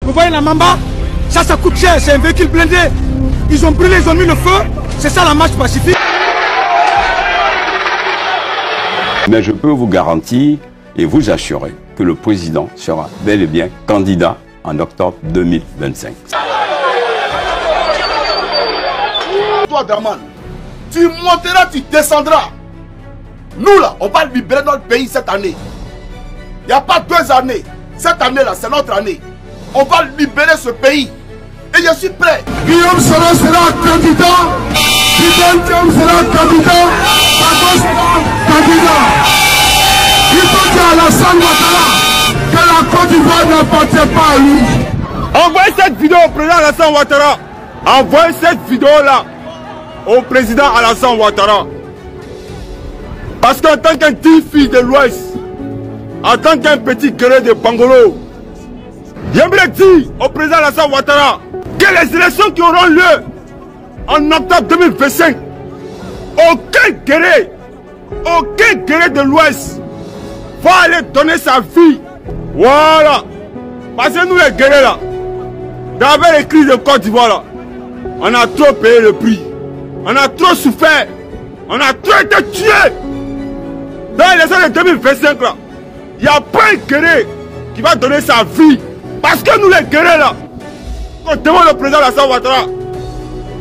Vous voyez la Mamba? Ça coûte cher, c'est un véhicule blindé. Ils ont brûlé, ils ont mis le feu. C'est ça la marche pacifique. Mais je peux vous garantir et vous assurer que le président sera bel et bien candidat en octobre 2025. Toi, Draman, tu monteras, tu descendras. Nous là, on va libérer notre pays cette année. Il n'y a pas 2 années. Cette année-là, c'est notre année. On va libérer ce pays. Et je suis prêt. Guillaume Soro sera candidat. Fidel Thiam sera candidat. Pago sera candidat. Il faut dire à Alassane Ouattara que la Côte d'Ivoire n'appartient pas à lui. Envoyez cette vidéo au président Alassane Ouattara. Envoyez cette vidéo-là au président Alassane Ouattara. Parce qu'en tant qu'un petit fils de l'Ouest, en tant qu'un petit guerrier de Bangolo, j'aimerais dire au président Alassane Ouattara que les élections qui auront lieu en octobre 2025, aucun guerrier de l'Ouest va aller donner sa vie. Voilà. Parce que nous les guerriers là, dans les crises de Côte d'Ivoire là, on a trop payé le prix. On a trop souffert. On a trop été tués. Dans les années 2025 là, il n'y a pas un guerrier qui va donner sa vie. Parce que nous les guerriers là, on demande au président Alassane Ouattara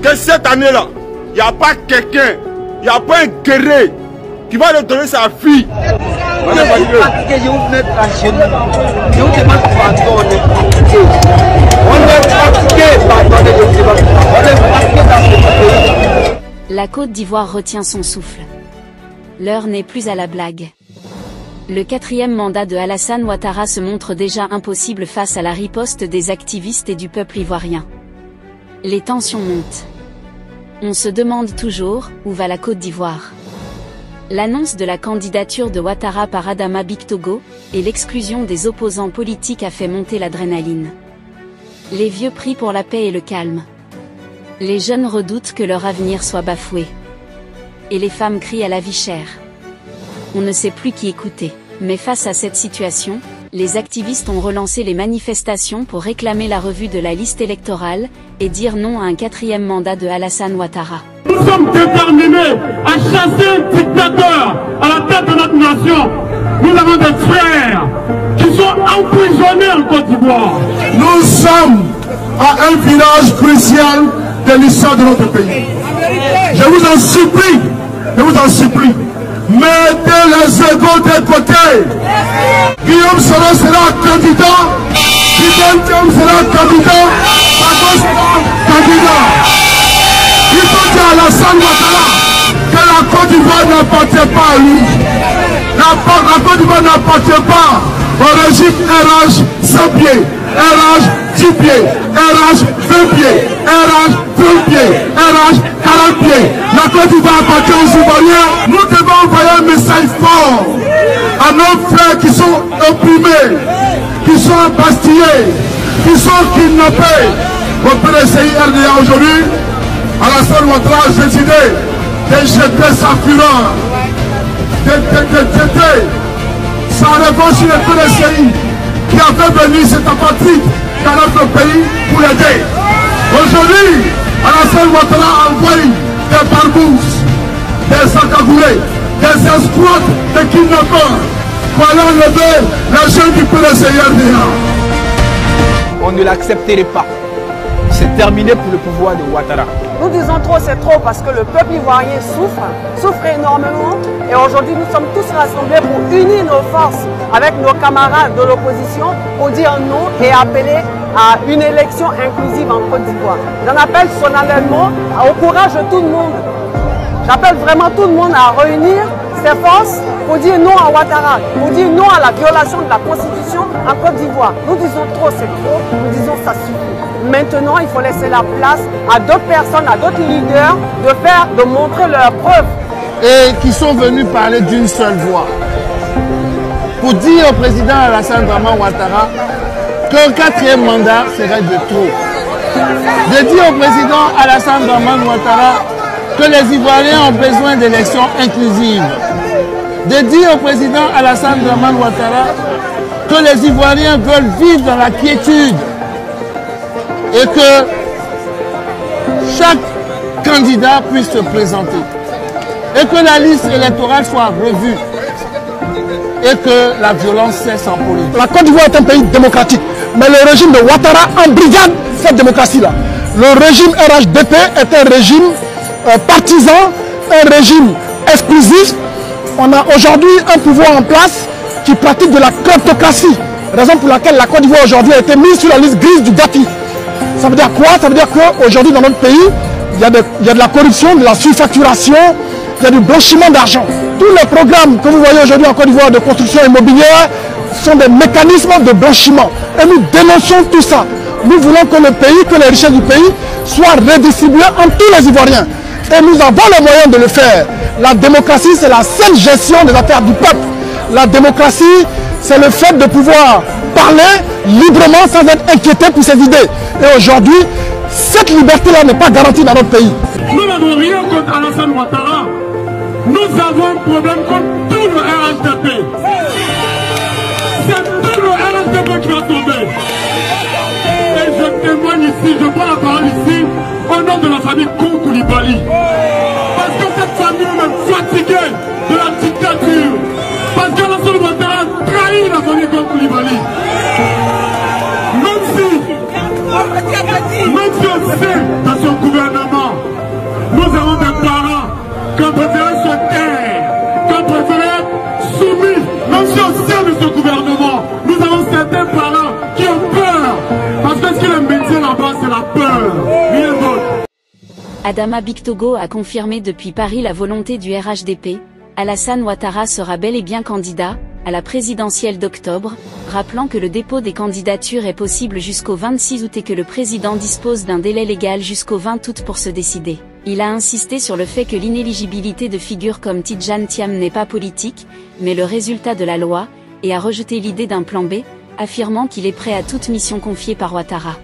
que cette année là, il n'y a pas quelqu'un, il n'y a pas un guerrier qui va lui donner sa vie. La Côte d'Ivoire retient son souffle. L'heure n'est plus à la blague. Le 4e mandat de Alassane Ouattara se montre déjà impossible face à la riposte des activistes et du peuple ivoirien. Les tensions montent. On se demande toujours, où va la Côte d'Ivoire? L'annonce de la candidature de Ouattara par Adama Bictogo, et l'exclusion des opposants politiques a fait monter l'adrénaline. Les vieux prient pour la paix et le calme. Les jeunes redoutent que leur avenir soit bafoué. Et les femmes crient à la vie chère. On ne sait plus qui écouter. Mais face à cette situation, les activistes ont relancé les manifestations pour réclamer la revue de la liste électorale, et dire non à un 4e mandat de Alassane Ouattara. Nous sommes déterminés à chasser un dictateur à la tête de notre nation. Nous avons des frères qui sont emprisonnés en Côte d'Ivoire. Nous sommes à un village crucial de l'histoire de notre pays. Je vous en supplie, mettez les égos de côté. Guillaume Soro sera candidat, Fidel Thiam sera candidat, Pago sera candidat. Il faut dire à Alassane Ouattara que la Côte d'Ivoire n'appartient pas à lui. La Côte d'Ivoire n'appartient pas au régime RH 100 pieds, RH 10 pieds, RH 20 pieds, RH 30 pieds, RH 40 pieds. La Côte d'Ivoire appartient aux Ivoiriens. Nous devons envoyer un message fort à nos frères qui sont opprimés, qui sont embastillés, qui sont kidnappés. Au PDCI RDA aujourd'hui, Alassane Ouattara a décidé de jeter sa fureur, de jeter sa revanche sur le PDCI qui a fait venir cet apatride dans notre pays pour l'aider. Aujourd'hui, Alassane Ouattara a envoyé des barbouzes, des encagoulés, des escrocs, des kidnappeurs pour aller enlever les jeunes du PDCI RDA. On ne l'accepterait pas. C'est terminé pour le pouvoir de Ouattara. Nous disons trop, c'est trop parce que le peuple ivoirien souffre énormément. Et aujourd'hui, nous sommes tous rassemblés pour unir nos forces avec nos camarades de l'opposition pour dire non et appeler à une élection inclusive en Côte d'Ivoire. J'en appelle solennellement au courage de tout le monde. J'appelle vraiment tout le monde à réunir ses forces pour dire non à Ouattara, pour dire non à la violation de la Constitution en Côte d'Ivoire. Nous disons trop, c'est trop, nous disons ça suffit. Maintenant, il faut laisser la place à d'autres personnes, à d'autres leaders de montrer leurs preuves. Et qui sont venus parler d'une seule voix. Pour dire au président Alassane Ouattara qu'un 4e mandat serait de trop. De dire au président Alassane Ouattara que les Ivoiriens ont besoin d'élections inclusives. De dire au président Alassane Ouattara que les Ivoiriens veulent vivre dans la quiétude et que chaque candidat puisse se présenter et que la liste électorale soit revue et que la violence cesse en politique. La Côte d'Ivoire est un pays démocratique, mais le régime de Ouattara embrigade cette démocratie-là. Le régime RHDP est un régime partisan, un régime exclusif. On a aujourd'hui un pouvoir en place qui pratique de la kleptocratie, raison pour laquelle la Côte d'Ivoire aujourd'hui a été mise sur la liste grise du GAFI. Ça veut dire quoi? Ça veut dire qu'aujourd'hui dans notre pays, il y a de la corruption, de la surfacturation, il y a du blanchiment d'argent. Tous les programmes que vous voyez aujourd'hui en Côte d'Ivoire de construction immobilière sont des mécanismes de blanchiment. Et nous dénonçons tout ça. Nous voulons que le pays, que les richesses du pays soient redistribuées en tous les Ivoiriens. Et nous avons les moyens de le faire. La démocratie, c'est la seule gestion des affaires du peuple. La démocratie, c'est le fait de pouvoir parler librement sans être inquiété pour ses idées. Et aujourd'hui, cette liberté-là n'est pas garantie dans notre pays. Nous n'avons rien contre Alassane Ouattara. Nous avons un problème contre tout le RHDP. C'est tout le RHDP qui va tomber. Et je témoigne ici, je prends la parole ici, au nom de la famille Koulibaly. Parce que cette famille est fatiguée de la dictature. Parce qu'Alassane Ouattara a trahi la famille Koulibaly. Même si on sait dans son gouvernement, nous avons des parents qui ont préféré se taire, qui ont préféré être soumis. Même si on sait de ce gouvernement, nous avons certains parents qui ont peur. Parce que ce qui les maintient là-bas, c'est la peur. Rien d'autre. Adama Bictogo a confirmé depuis Paris la volonté du RHDP. Alassane Ouattara sera bel et bien candidat à la présidentielle d'octobre, rappelant que le dépôt des candidatures est possible jusqu'au 26 août et que le président dispose d'un délai légal jusqu'au 20 août pour se décider. Il a insisté sur le fait que l'inéligibilité de figures comme Tidjane Thiam n'est pas politique, mais le résultat de la loi, et a rejeté l'idée d'un plan B, affirmant qu'il est prêt à toute mission confiée par Ouattara.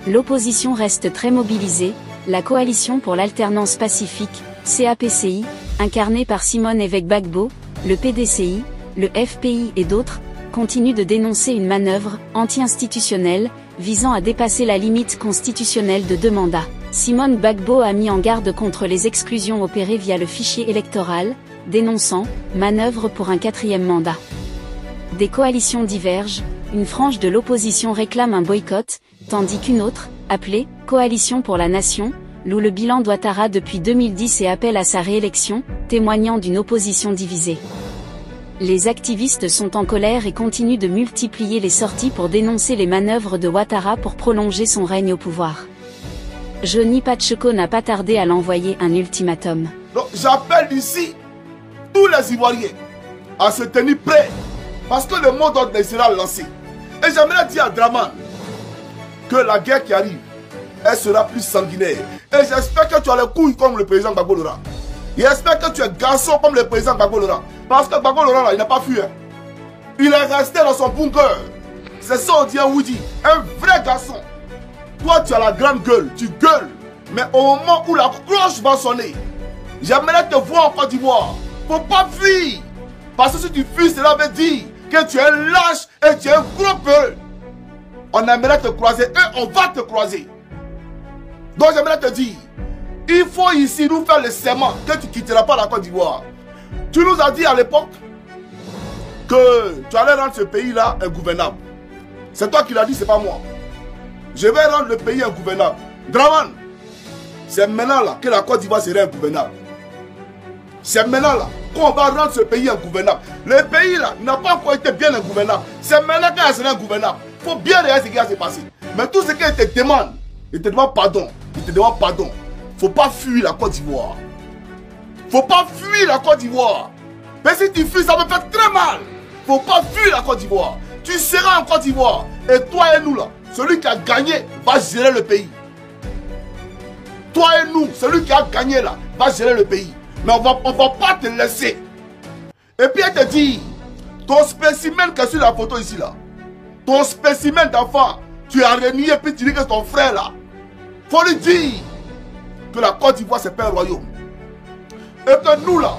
L'opposition reste très mobilisée. La coalition pour l'alternance pacifique, CAPCI, incarnée par Simone Évêque Gbagbo, le PDCI, le FPI et d'autres, continue de dénoncer une manœuvre anti-institutionnelle visant à dépasser la limite constitutionnelle de 2 mandats. Simone Gbagbo a mis en garde contre les exclusions opérées via le fichier électoral, dénonçant « manœuvre pour un 4e mandat ». Des coalitions divergent, une frange de l'opposition réclame un boycott, tandis qu'une autre, appelée « Coalition pour la Nation », loue le bilan d'Ouattara depuis 2010 et appelle à sa réélection, témoignant d'une opposition divisée. Les activistes sont en colère et continuent de multiplier les sorties pour dénoncer les manœuvres de Ouattara pour prolonger son règne au pouvoir. Johnny Pacheco n'a pas tardé à l'envoyer un ultimatum. Donc j'appelle ici tous les Ivoiriens à se tenir prêts parce que le mot d'ordre sera lancé. Et j'aimerais dire à Draman que la guerre qui arrive, elle sera plus sanguinaire. Et j'espère que tu as les couilles comme le président Gbagbo Laurent. J'espère que tu es garçon comme le président Gbagbo Laurent. Parce que Gbagbo Laurent, là, il n'a pas fui. Hein. Il est resté dans son bunker. C'est ça on dit un Woody. Un vrai garçon. Toi, tu as la grande gueule. Tu gueules. Mais au moment où la cloche va sonner, j'aimerais te voir en Côte d'Ivoire. Faut pas fuir. Parce que si tu fuis, cela veut dire que tu es lâche et tu es un gros peu. On aimerait te croiser et on va te croiser. Donc j'aimerais te dire, il faut ici nous faire le serment que tu ne quitteras pas la Côte d'Ivoire. Tu nous as dit à l'époque que tu allais rendre ce pays-là ingouvernable. C'est toi qui l'as dit, c'est pas moi. Je vais rendre le pays ingouvernable. Draman, c'est maintenant là que la Côte d'Ivoire sera ingouvernable. C'est maintenant là qu'on va rendre ce pays ingouvernable. Le pays là n'a pas encore été bien ingouvernable. C'est maintenant qu'il sera ingouvernable. Il faut bien regarder ce qui va se passer. Mais tout ce qu'il te demande, il te demande pardon. Il te demande pardon. Faut pas fuir la Côte d'Ivoire. Faut pas fuir la Côte d'Ivoire. Mais si tu fuis, ça me fait très mal. Faut pas fuir la Côte d'Ivoire. Tu seras en Côte d'Ivoire. Et toi et nous là, celui qui a gagné va gérer le pays. Toi et nous, celui qui a gagné là, va gérer le pays. Mais on va pas te laisser. Et puis elle te dit, ton spécimen qui est sur la photo ici là, ton spécimen d'enfant, tu as renié et puis tu dis que c'est ton frère là. Faut lui dire que la Côte d'Ivoire c'est pas un royaume. Et que nous là,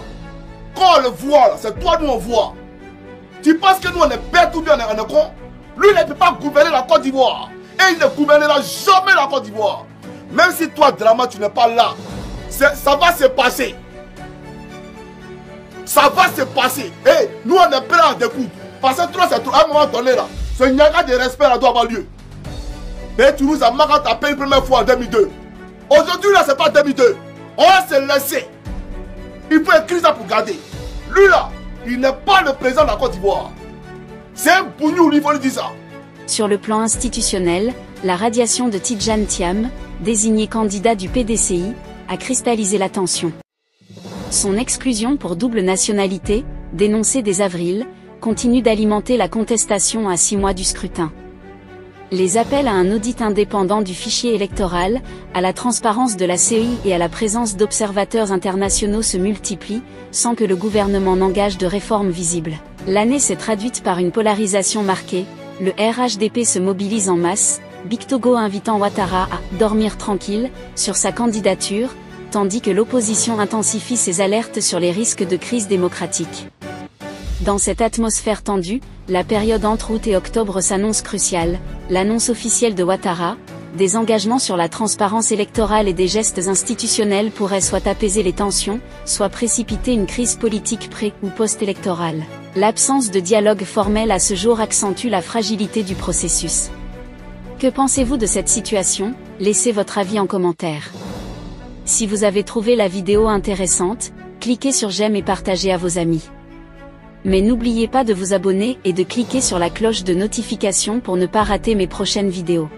quand on le voit là, c'est toi nous on voit. Tu penses que nous on est bêtes ou bien on est con? Lui il ne peut pas gouverner la Côte d'Ivoire. Et il ne gouvernera jamais la Côte d'Ivoire. Même si toi, Drama, tu n'es pas là, ça va se passer. Ça va se passer. Et nous, on est prêts à découdre. Parce que toi, c'est tout. À un moment donné, là, ce nyaga de respect là doit avoir lieu. Mais tu nous as marqué tapé une première fois en 2002. Aujourd'hui, là, c'est pas 2002. On va se laisser. Il faut écrire ça pour garder. Lui, là, il n'est pas le président de la Côte d'Ivoire. C'est un bougnou, il faut lui dire ça. Sur le plan institutionnel, la radiation de Tidjane Thiam, désigné candidat du PDCI, a cristallisé la tension. Son exclusion pour double nationalité, dénoncée dès avril, continue d'alimenter la contestation à 6 mois du scrutin. Les appels à un audit indépendant du fichier électoral, à la transparence de la CEI et à la présence d'observateurs internationaux se multiplient, sans que le gouvernement n'engage de réformes visibles. L'année s'est traduite par une polarisation marquée, le RHDP se mobilise en masse, Bictogo invitant Ouattara à « dormir tranquille » sur sa candidature, tandis que l'opposition intensifie ses alertes sur les risques de crise démocratique. Dans cette atmosphère tendue, la période entre août et octobre s'annonce cruciale, l'annonce officielle de Ouattara, des engagements sur la transparence électorale et des gestes institutionnels pourraient soit apaiser les tensions, soit précipiter une crise politique pré- ou post-électorale. L'absence de dialogue formel à ce jour accentue la fragilité du processus. Que pensez-vous de cette situation? Laissez votre avis en commentaire. Si vous avez trouvé la vidéo intéressante, cliquez sur j'aime et partagez à vos amis. Mais n'oubliez pas de vous abonner et de cliquer sur la cloche de notification pour ne pas rater mes prochaines vidéos.